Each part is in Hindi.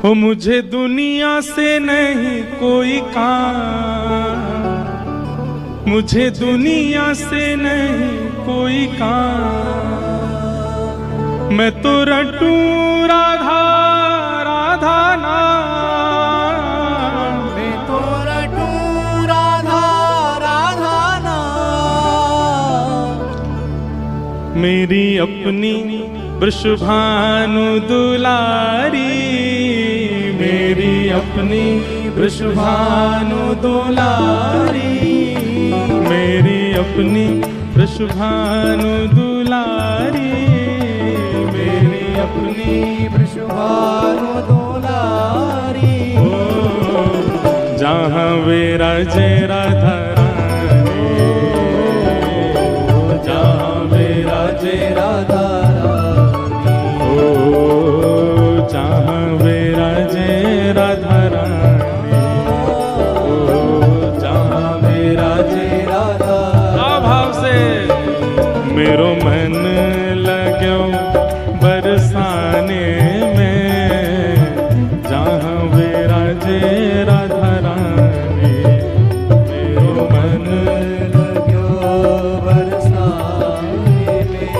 हो मुझे दुनिया से नहीं कोई काम, मुझे दुनिया से नहीं कोई काम। मैं तो रटूं राधा राधा नाम, मैं तो रटूं राधा राधा नाम। मेरी अपनी वृषभानु दुलारी, मेरी अपनी वृषभानु दुलारी, मेरी अपनी वृषभानु दुलारी, मेरी अपनी वृषभानु दुलारी। जहाँ विराजे राधा रानी, जहाँ विराजे राधा रानी, जहाँ विराजे राधा रानी, जहाँ विराजे राधा। भाव से मेरो मन लगो बरसाने में, जहाँ विराजे राधा रानी, मेरो मन लगो बरसाने में,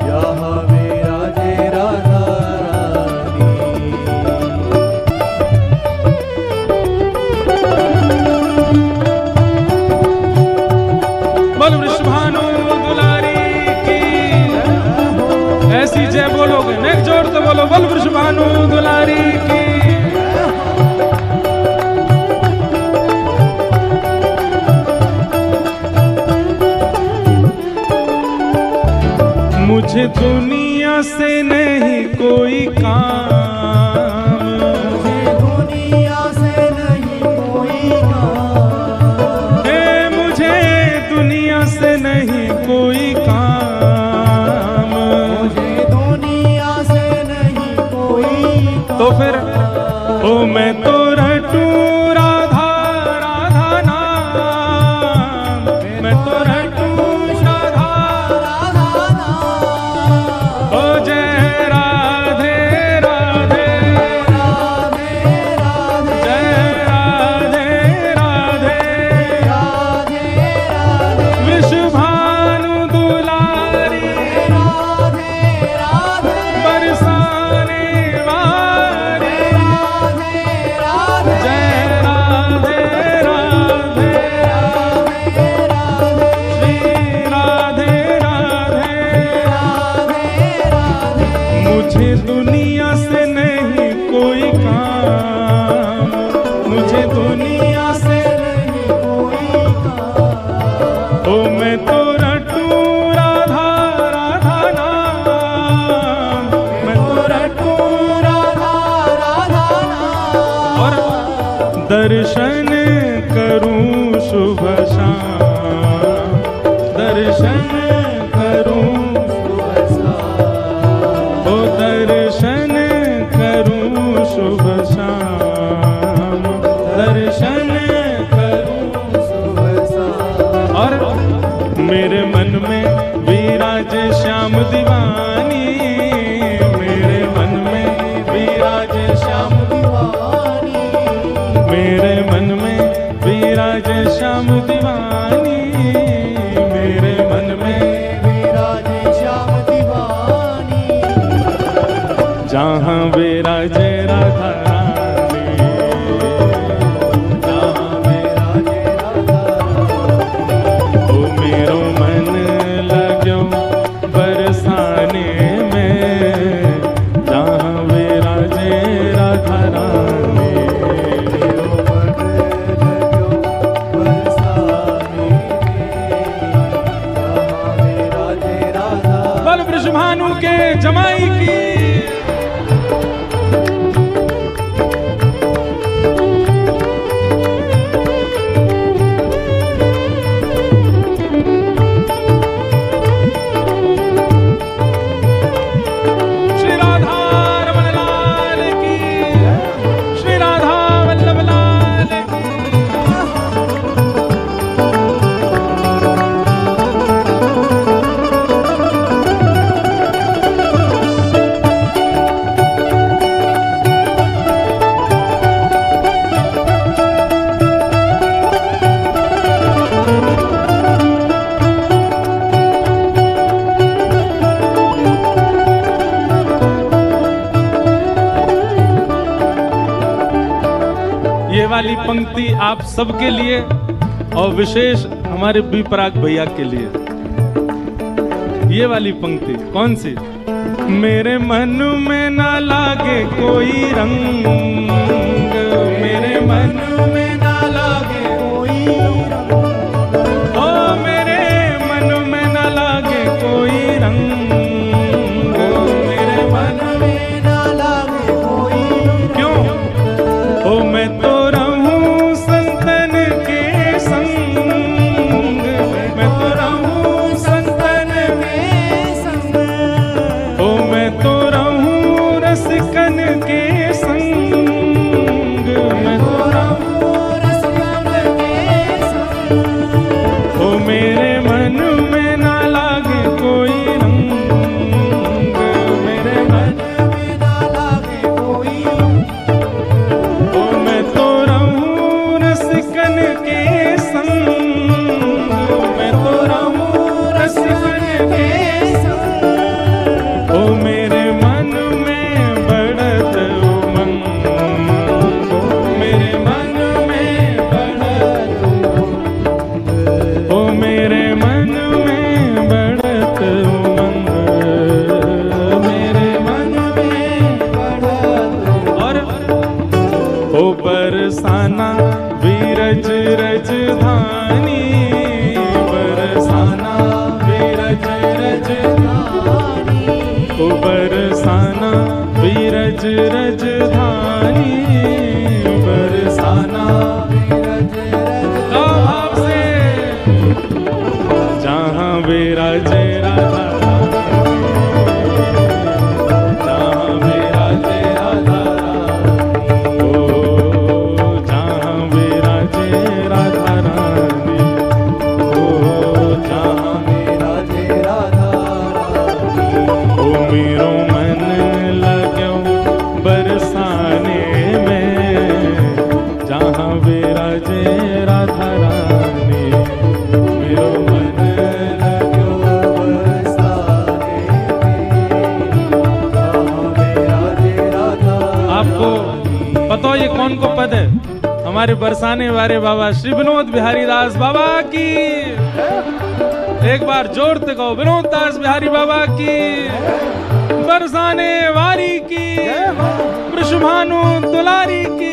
जहाँ विराजे राधा रानी। बोल वृषभानु दुलारी की। ऐसी जय बोलोगे नेक जोर तो बोलो, बोल वृषभानु दुलारी की। मुझे दुनिया से नहीं कोई काम, मुझे दुनिया से नहीं कोई काम। मुझे दुनिया से नहीं कोई काम, मुझे दुनिया से नहीं कोई काम। तो फिर ओ मैं तो रटूं राधा राधा नाम, मैं तो रटूं राधा राधा नाम। ओ जय राधे राधे, राधे राधे, जय राधे राधे, राधे राधे, वृषभानु दुलारी, राधे राधे, बरसाने वाली, राधे राधे, जय राधे राधे, श्री राधे राधे। मुझे दुनिया से नहीं कोई काम, मुझे दुनिया से नहीं कोई काम। ओ मैं तो रटूं राधा राधा नाम, मैं तो रटूं राधा राधा नाम। और दर्शन करूं शुभ शाम, दर्शन करूं ओ दर्शन करूं शुभ शाम, दर्शन करूं सुबह शाम। और मेरे मन में विराजे श्याम दीवानी, मेरे मन में विराजे श्याम, दीवानी, मेरे मन में विराजे श्याम दीवानी, मेरे मन में विराजे श्याम दीवानी। जहाँ विराजे राधा रानी, जहाँ विराजे राधा ओ मेरो मन लगो बरसाने में, जहाँ विराजे राधा रानी, बरसाने वाली पंक्ति आप सबके लिए और विशेष हमारे बी पराग भैया के लिए। ये वाली पंक्ति कौन सी? मेरे मन में ना लागे कोई रंग, मेरे मन में ना लागे कोई रंग, ओ मेरे मन में ना लागे कोई रंग, मेरे मन में ना लागे कोई रंग। क्यों? ओ मैं तो रहूं संतन के संग, मैं तो रहूं संतन के संग, ओ मैं तो रहूं रसिकन के संग, मैं तो रहूं रसिकन के संग, ओ मेरे मन में ना लागे कोई रंग, मेरे मन में ना लागे कोई रंग, ओ मैं तो रहूं रसिकन के संग, मैं तो रहूं रसिकन के संग, ओ मेरे मन में बढ़त उमंग, मेरे मन में बढ़त उमंग, ओ मेरे मन में बढ़त उमंग, मेरे मन में बढ़त। और ओ बरसाना बीरज रजधानी, बरसाना बीरज रजधानी, ओ बरसाना बीरज रजधानी, बरसाना बीरज रजधानी से जहाँ विराजे राधा, जहाँ विराजे राधा, ओ जहाँ विराजे राधा रानी, ओ जहाँ विराजे राधा रानी, ओ मेरो मन लगो बरसाने में, जहाँ विराजे राधा रानी, मेरो मन लगो बरसाने में, जहाँ विराजे राधा। आपको पता हो ये कौन को पद है? हमारे बरसाने वाले बाबा श्री विनोद बिहारी दास बाबा की। एक बार जोर से कहो, विनोद दास बिहारी बाबा की, बरसाने वारी की, वृषभानु दुलारी की।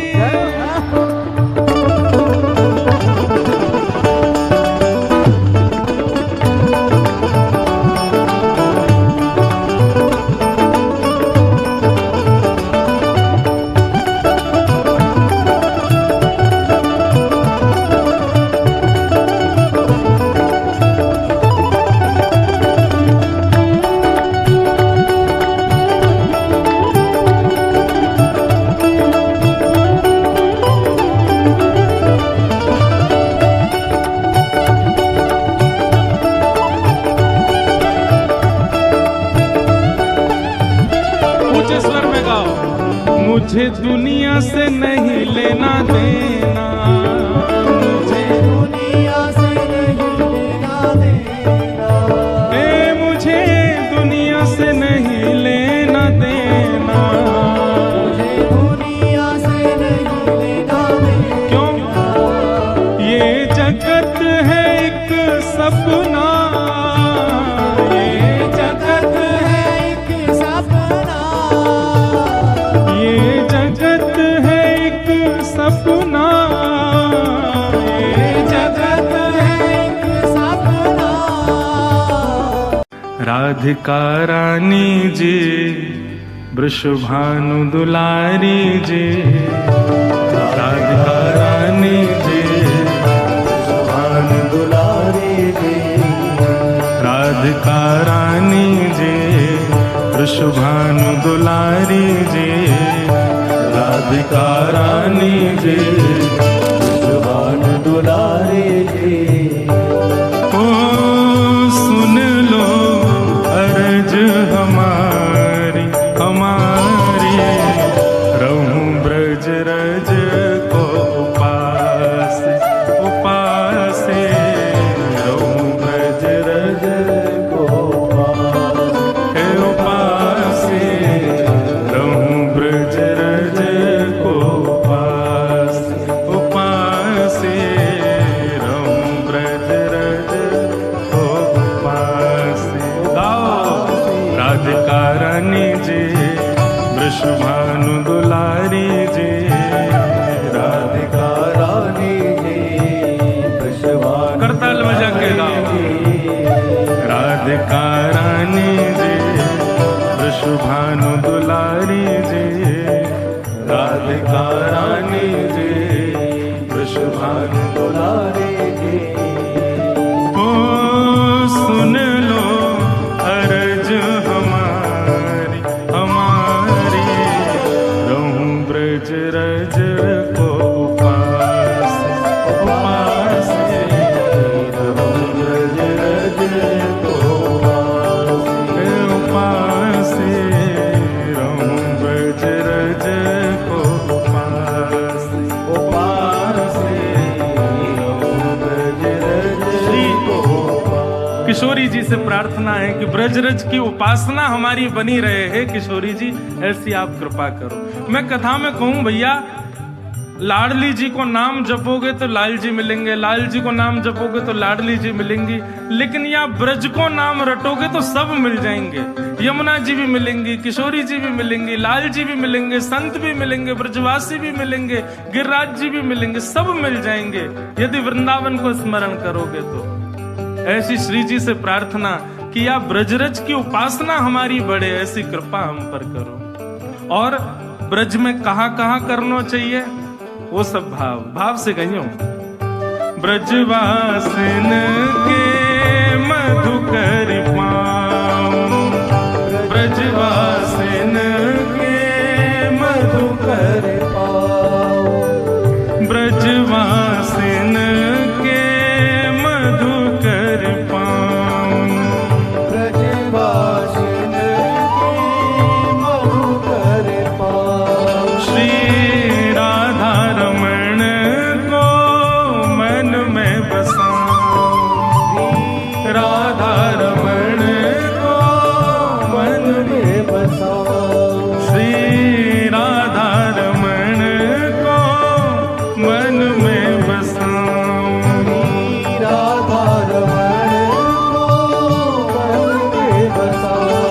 ऊंचे स्वर में गाओ। मुझे दुनिया से नहीं लेना देना, मुझे दुनिया से नहीं लेना देना, मुझे दुनिया से नहीं लेना देना, मुझे दुनिया से नहीं लेना देना। क्यों? ये जगत है एक सपना, ये जगत है एक सपना, ये जगत है एक सपना, ये जगत है एक सपना। राधिका रानी जी, वृषभानु दुलारी जी, राधिका रानी जी, वृषभानु दुलारी जी, राधिका रानी जी, वृषभानु दुलारी जी, राधिका रानी जी, वृषभानु दुलारी जी। ओ सुन लो अर्ज हमारी, हमारी रहूं ब्रज रज को उपास, उपास रहूं ब्रज रज को उपास, उपास रहूं ब्रज रज को उपास। दुलारी जी, राधिका रानी जी, वृषभानु करताल बजा के गाओ। राधिका रानी जी, वृषभानु दुलारी जी, राधिका रानी जी, वृषभानु दुलारी जी। ओ सुन लो अर्ज हमारी हमारी, रहूं ब्रज रज को उपास उपास, रहूं ब्रज रज को उपास, उपास, रहूं ब्रज रज को उपास उपास, रहूं ब्रज रज को उपास। किशोरी जी से प्रार्थना है कि ब्रजरज की उपासना हमारी बनी रहे। है किशोरी जी, ऐसी आप कृपा करो। मैं कथा में कहूं भैया, लाडली जी को नाम जपोगे तो लाल जी मिलेंगे, लाल जी को नाम जपोगे तो लाडली जी मिलेंगी, लेकिन या ब्रज को नाम रटोगे तो सब मिल जाएंगे। यमुना जी भी मिलेंगी, किशोरी जी भी मिलेंगी, लाल जी भी मिलेंगे, संत भी मिलेंगे, ब्रजवासी भी मिलेंगे, गिरिराज जी भी मिलेंगे, सब मिल जाएंगे यदि वृंदावन को स्मरण करोगे तो। ऐसी श्री जी से प्रार्थना कि या ब्रजरज की उपासना हमारी बढ़े, ऐसी कृपा हम पर करो। और ब्रज में कहां कहां करना चाहिए वो सब भाव भाव से कहियो। ब्रजवासिन के मधुकर पाऊं, ब्रजवासिन के मधुकर पाऊं, ब्रजवासिन के मधुकर पाऊं, ब्रजवासिन के मधुकर पाऊं। श्री राधा रमण को मन में बसाऊं, राधा रमण को मन में बसाऊं, श्री राधा रमण को मन में बसाऊं, राधा रमण को मन में बसाऊं,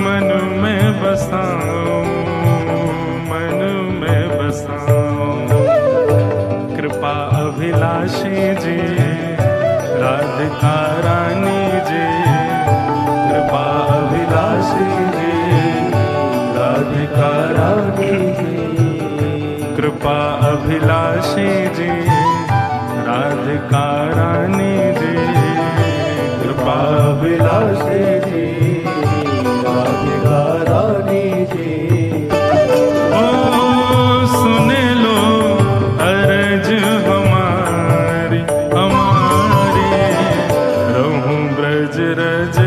मन में बसाऊं, मन में बसाऊं। कृपा अभिलाषी जी, राधिका रानी जी, कृपा अभिलाषी जी, राधिका रानी जी, कृपा अभिलाषी जी, राधिका रानी जी, कृपा अभिलाषी जी, राधिका रानी जी। ओ सुन लो अर्ज हमारी हमारी, रहूं ब्रज रज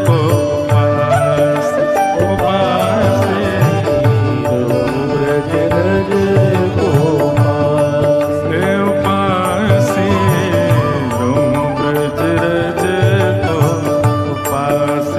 को उपास उपास, रहूं ब्रज रज को उपास, उपास, रहूं ब्रज रज को उपास।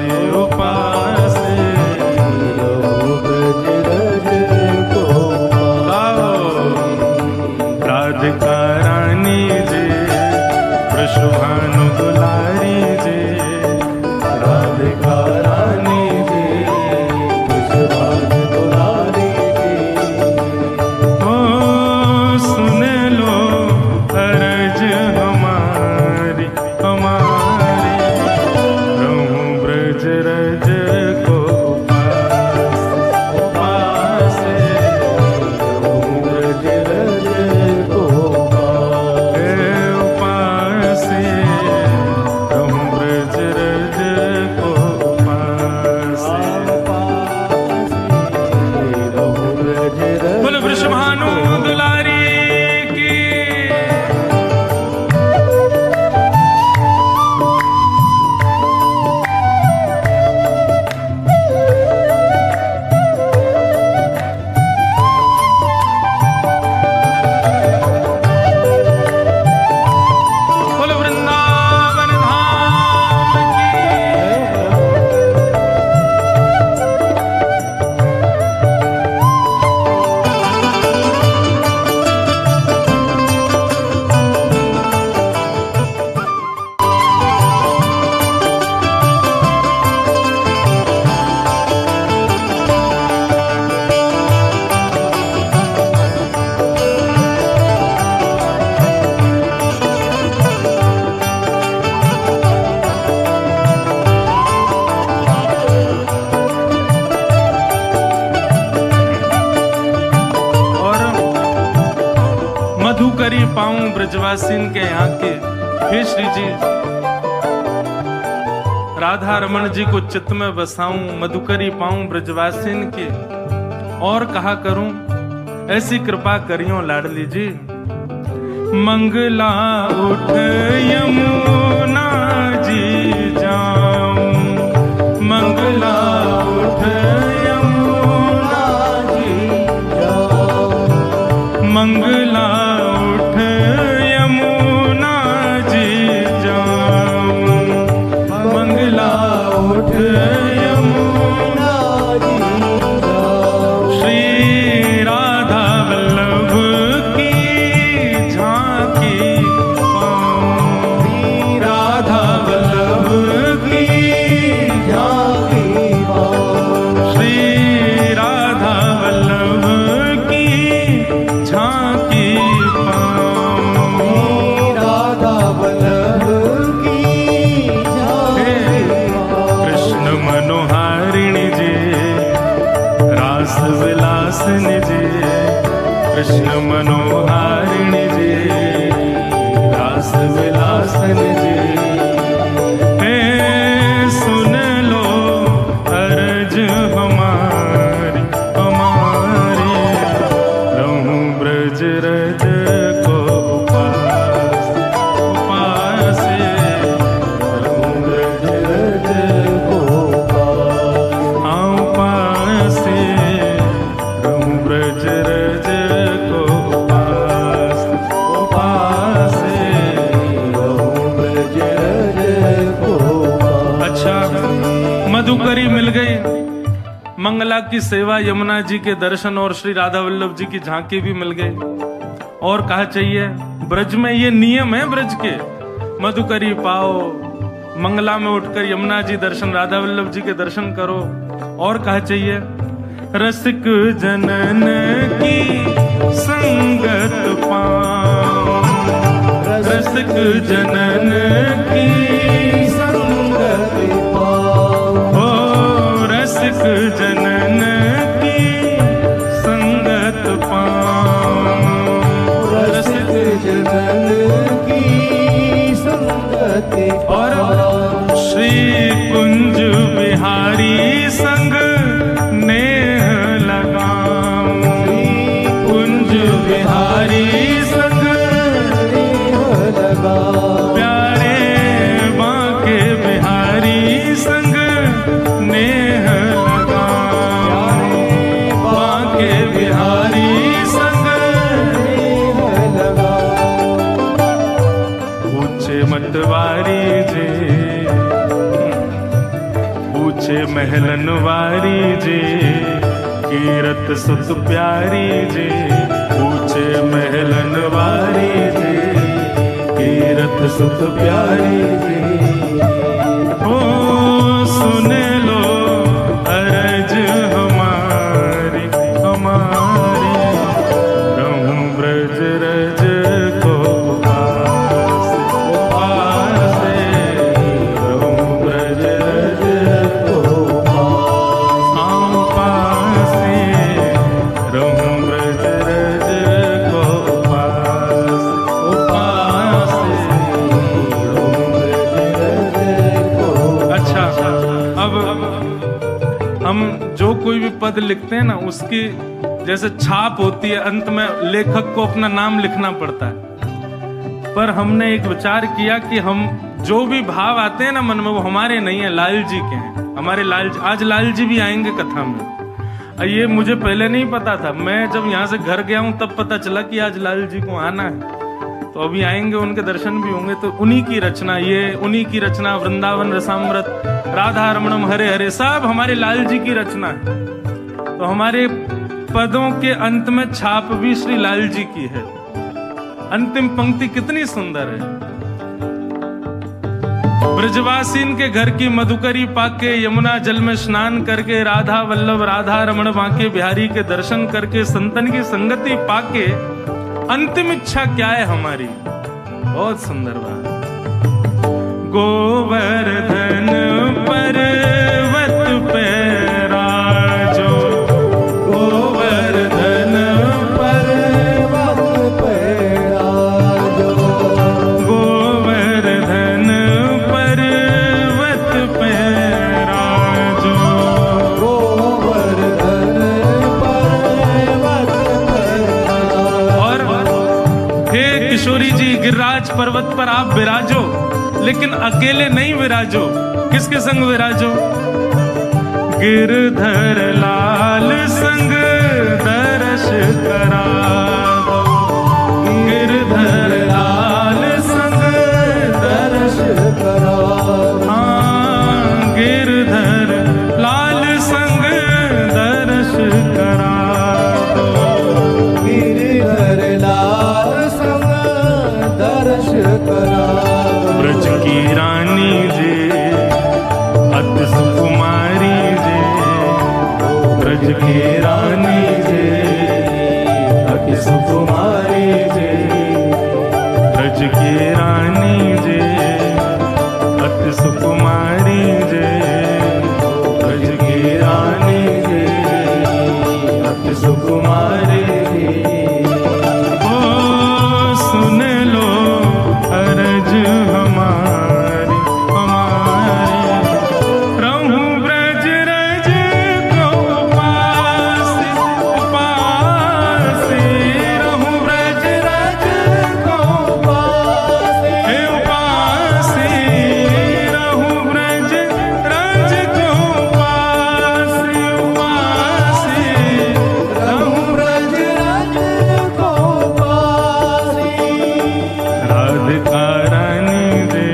मधुकरी पाऊं ब्रजवासीन के यहाँ के। हे श्री जी, राधा रमन जी को चित्त में बसाऊं, मधुकरी पाऊं ब्रजवासीन के, और कहा करूं, ऐसी कृपा करियो लाडली जी। मंगला उठ यमुना जी जाऊं, मंगला उठ यमुना जी जाऊं, मंगला उठ यमुना जी जाऊं, मंगला उठ यमुना जी जाऊं। श्री राधा वल्लभ की झांकी पाऊं, श्री राधा वल्लभ की झांकी पाऊं, श्री राधा वल्लभ की झांकी पाऊं, राधा वल्लभ की झांकी पाऊं। कृष्ण मनोहारिणी जी, रास विलासिनी जी, कृष्ण मनोहारिणी जी, रास विलासिनी जी। हे सुन लो अर्ज हमारी, हमारी रहूं ब्रज रज को उपास, उपासे रहूं ब्रज रज को उपास, हाँ उपासे रहूं ब्रज रज को उपास, उपासे रहूं ब्रज रज को उपास। अच्छा, मधुकरी मिल गई, मंगला की सेवा, यमुना जी के दर्शन और श्री राधा वल्लभ जी की झांकी भी मिल गई। और कहा चाहिए, ब्रज में ये नियम है ब्रज के, मधुकरी पाओ, मंगला में उठकर यमुना जी दर्शन, राधा वल्लभ जी के दर्शन करो। और कहा चाहिए, रसिक जनन की संगत पाओ, रसिक जनन की संगत पाओ, रसिक जनन की संगत पाऊं, रसिक जनन की संगत। और श्री कुंज बिहारी संग नेह लगाऊं, श्री कुंज बिहारी संग नेह लगाऊं, प्यारे बांके बिहारी संग नेह लगाऊं, बांके बिहारी संग नेह लगाऊं। ऊंचे मतवारी जी, ऊंचे महलन वारी जी, कीरत सुत प्यारी जी, ऊंचे महलन वारी जी, कीरत सुत प्यारी जी। ओ सुन लो अर्ज हमारी, हमारी रहूं ब्रज रज को उपास, उपासे रहूं ब्रज रज को उपास, हाँ उपासे रहूं ब्रज रज को उपास, उपासे रहूं ब्रज रज को। अच्छा, अब हम जो कोई भी पद लिखते हैं ना, उसकी जैसे छाप होती है, अंत में लेखक को अपना नाम लिखना पड़ता है। पर हमने एक विचार किया कि हम जो भी भाव आते हैं ना मन में, वो हमारे नहीं है, लाल जी के हैं। हमारे लाल जी, आज लाल जी भी आएंगे कथा में। ये मुझे पहले नहीं पता था, मैं जब यहाँ से घर गया हूँ तब पता चला कि आज लाल जी को आना है। तो अभी आएंगे, उनके दर्शन भी होंगे। तो उन्हीं की रचना, ये उन्हीं की रचना, वृंदावन रसामृत, राधा रमणम हरे हरे, सब हमारे लाल जी की रचना है। तो हमारे पदों के अंत में छाप भी श्री लाल जी की है। अंतिम पंक्ति कितनी सुंदर है। ब्रजवासीन के घर की मधुकरी पाके, यमुना जल में स्नान करके, राधा वल्लभ राधा रमण बांके बिहारी के दर्शन करके, संतन की संगति पाके, अंतिम इच्छा क्या है हमारी? बहुत सुंदर बात। गोवर्धन पर्वत पे राजो, गोवर्धन पर्वत पे राजो, किशोरी जी गिरिराज पर्वत पर आप विराजो, लेकिन अकेले नहीं विराजो, किसके संग विराजो? गिरधर लाल संग दर्श करा दो, गिरधर लाल संग दर्श करा दो। हाँ, गिरधर लाल संग दर्श करा दो, गिरधर लाल संग दर्श करा दो। ब्रज की रानी जे अति सुकुमारी जे, ब्रज की रानी जे अति सुकुमारी जे, ब्रज की रानी जे अति सुकुमारी जे, ब्रज की रानी जे अति सुकुमारी जे। ओ सुन लो अर्ज हमारी हमारी, रहूं ब्रज रज को पास पास, रहूं ब्रज रज को पास हे पास, रहूं ब्रज रज को पास पास, रहूं ब्रज रज को पास। राधिका रानी जे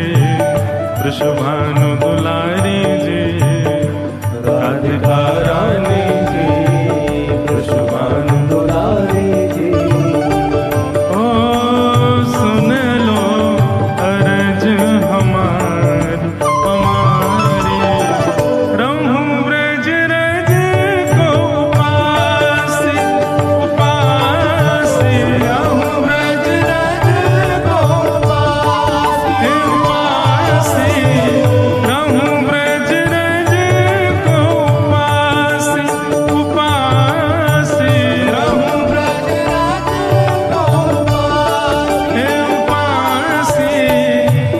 वृषभानु दुलारी जे, राधिका रानी जे वृषभानु दुलारी जी। ओ सुन लो अर्ज हमारी हमारी, रहूं ब्रज रज को पास पास, रहूं ब्रज रज को पास हे पास, रहूं ब्रज रज को पास पास, रहूं ब्रज रज को पास हे पास,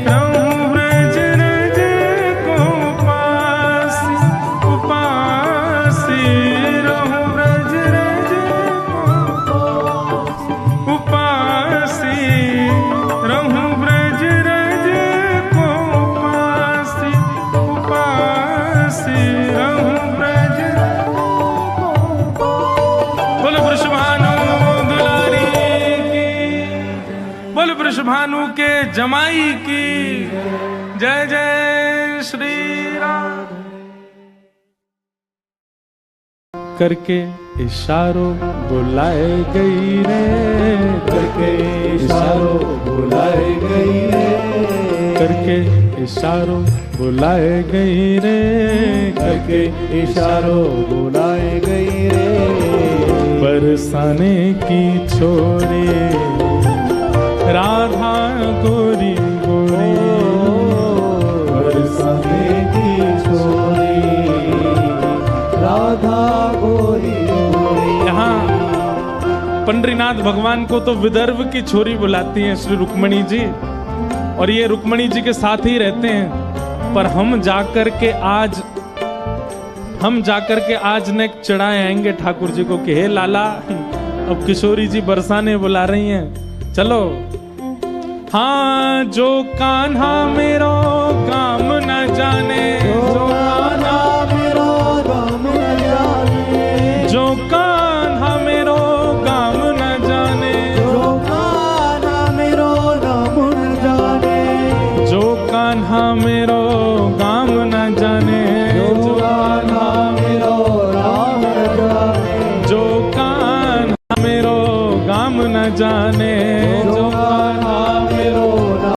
रहूं ब्रज रज को पास पास, रहूं ब्रज रज को पास, रहूं ब्रज रज को पास पास, रहूं ब्रज। बोलो वृषभानु दुलारी की, बोलो वृषभानु के जमाई की जय जय श्री राम। करके इशारों बुलाए गई रे, करके इशारों बुलाए गई रे, करके इशारों बुलाए गई रे, करके इशारों बुलाए गई रे। बरसाने की छोरी राधा गोरी गोरी, बरसाने की छोरी राधा गोरी गोरी। यहाँ पंडरीनाथ भगवान को तो विदर्भ की छोरी बुलाती हैं श्री रुक्मणी जी, और ये रुक्मणी जी के साथ ही रहते हैं। पर हम जाकर के आज ने चढ़ाए आएंगे ठाकुर जी को कि हे लाला, अब किशोरी जी बरसाने बुला रही हैं, चलो। हाँ, जो कान्हा मेरो काम न जाने, जो कान्हा मेरो काम न जाने, जो कान्हा मेरो काम न जाने, जो कान्हा मेरो नाम न जाने, जो कान्हा मेरो काम न जाने, जो कान्हा मेरो राम न जाने, जो कान्हा मेरो काम न जाने,